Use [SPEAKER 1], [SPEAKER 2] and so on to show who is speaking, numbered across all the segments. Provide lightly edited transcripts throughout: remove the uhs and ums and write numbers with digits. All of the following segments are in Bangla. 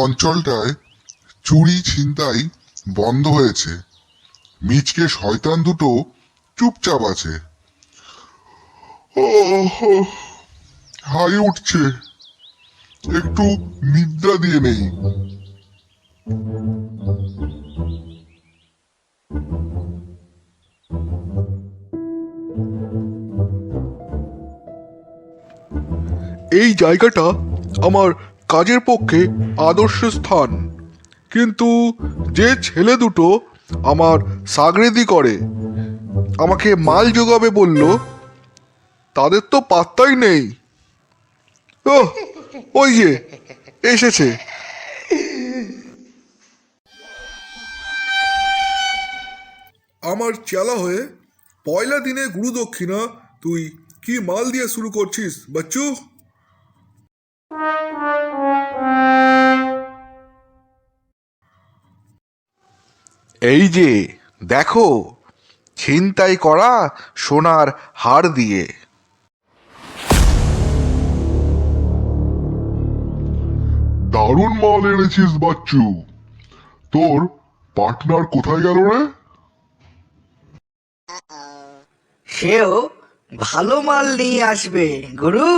[SPEAKER 1] অঞ্চলটায় চুরি ছিনতাই বন্ধ হয়েছে। মিচকে শয়তান দুটো চুপচাপ আছে। হাই উঠছে, একটু নিদ্রা দিয়ে নেই।
[SPEAKER 2] এই জায়গাটা আমার কাজের পক্ষে আদর্শ স্থান, কিন্তু যে ছেলে দুটো আমার সাগরেদি করে আমাকে মাল জোগাবে বলল, তাদের তো পাত্তাই নেই। ও ওই যে এসেছে। আমার চেলা হয়ে পয়লা দিনে গুরু দক্ষিণা তুই কি মাল দিয়ে শুরু করছিস বাচ্চু? এই যে দেখো, ছিনতাই করা সোনার হার দিয়ে।
[SPEAKER 1] দারুণ মাল এনেছিস বাচ্চু। তোর পার্টনার কোথায় গেল রে?
[SPEAKER 3] সেও ভালো মাল নিয়ে আসবে গুরু।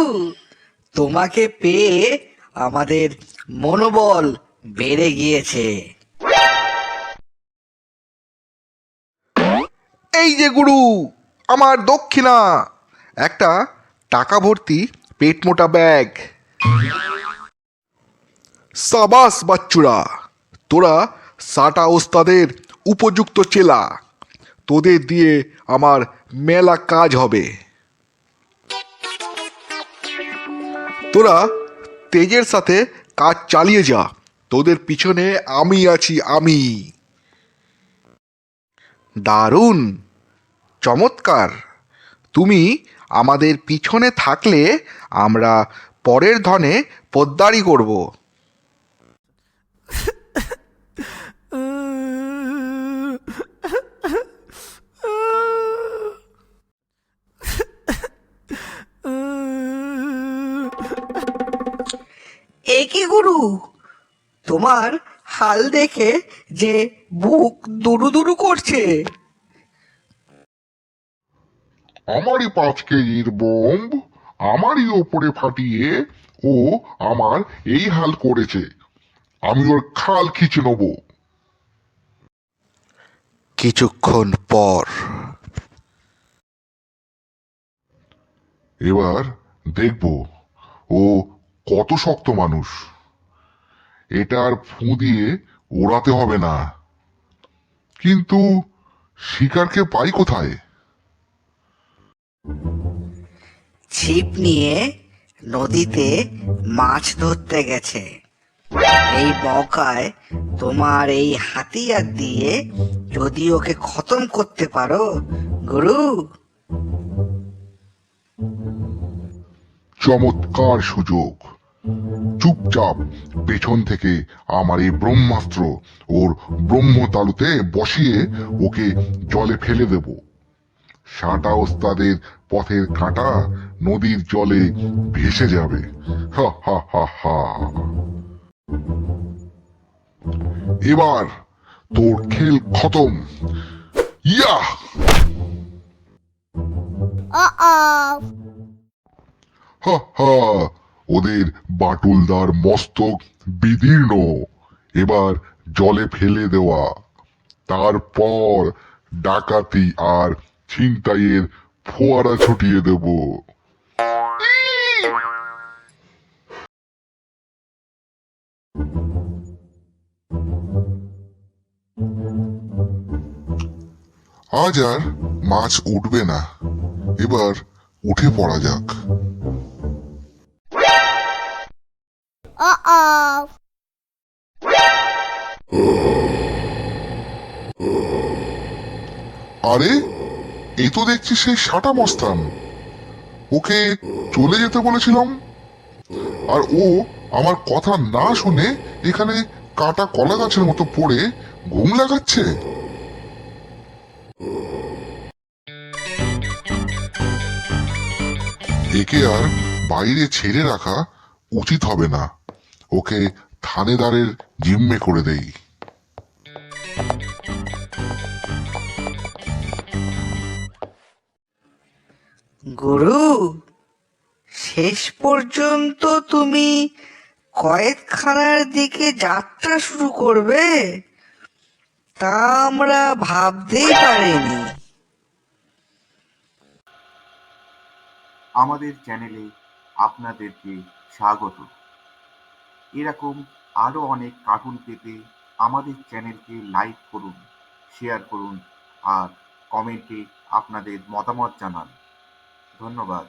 [SPEAKER 3] তোমাকে পেয়ে আমাদের মনোবল বেড়ে গিয়েছে।
[SPEAKER 2] এই যে গুরু, আমার দক্ষিণা, একটা টাকা ভর্তি পেট মোটা ব্যাগ। সাবাস বাচ্চুরা, তোরা সাটা ওস্তাদের উপযুক্ত চেলা। তোদের দিয়ে আমার মেলা কাজ হবে। তোরা তেজের সাথে কাজ চালিয়ে যা, তোদের পিছনে আমি আছি, আমি। দারুণ, চমৎকার। তুমি আমাদের পিছনে থাকলে আমরা পরের ধনে পোদ্দারি করব।
[SPEAKER 3] এ কি গুরু, তোমার হাল দেখে যে বুক দুরু দুরু করছে।
[SPEAKER 1] আমারই 5 কেজির বোম্ব আমারই ওপরে ফাটিয়ে ও আমার এই হাল করেছে। আমি ওর খাল খিচে নেব।
[SPEAKER 2] কিছুক্ষণ পর
[SPEAKER 1] এবার দেখব ও কত শক্ত মানুষ। এটার ফু দিয়ে ওড়াতে হবে না, কিন্তু শিকারকে পাই কোথায়?
[SPEAKER 3] ছিপ নিয়ে নদীতে মাছ ধরতে গেছে। এই মৌকায় তোমার এই হাতিয়ার দিয়ে যদি ওকে খতম করতে পারো গুরু।
[SPEAKER 1] চমৎকার সুযোগ। চুপচাপ পেছন থেকে আমার এই ব্রহ্মাস্ত্র ওর ব্রহ্মতালুতে বসিয়ে ওকে জলে ফেলে দেব। সাটা ওস্তাদের পথের কাঁটা নদীর জলে ভেসে যাবে। হা হা হা হা। এবার তোর খেল খতম। ইয়া! হা হা, ওদের বাটুলদার মস্তক বিদীর্ণ। এবার জলে ফেলে দেওয়া, তারপর ডাকাতি আর ছিনতাইয়ের ফোয়ারা ছুটিয়ে দেব। আজ আর মাছ উঠবে না, এবার উঠে পড়া যাক। আরে, এ তো দেখছি সেই সাটা মস্তান। ওকে চলে যেতে বলেছিলাম, আর ও আমার কথা না শুনে এখানে কাটা কলা গাছের মতো পড়ে ঘুম লাগাচ্ছে। একে আর বাইরে ছেড়ে রাখা উচিত হবে না। ওকে থানেদারের জিম্মে করে দেই।
[SPEAKER 3] গুরু, শেষ পর্যন্ত তুমি কয়েদখানার দিকে যাত্রা শুরু করবে, তা আমরা ভাবতেই পারিনি।
[SPEAKER 4] আমাদের চ্যানেলে আপনাদেরকে স্বাগত। এরকম আরও অনেক কার্টুন পেতে আমাদের চ্যানেলকে লাইক করুন, শেয়ার করুন আর কমেন্টে আপনাদের মতামত জানান। ধন্যবাদ।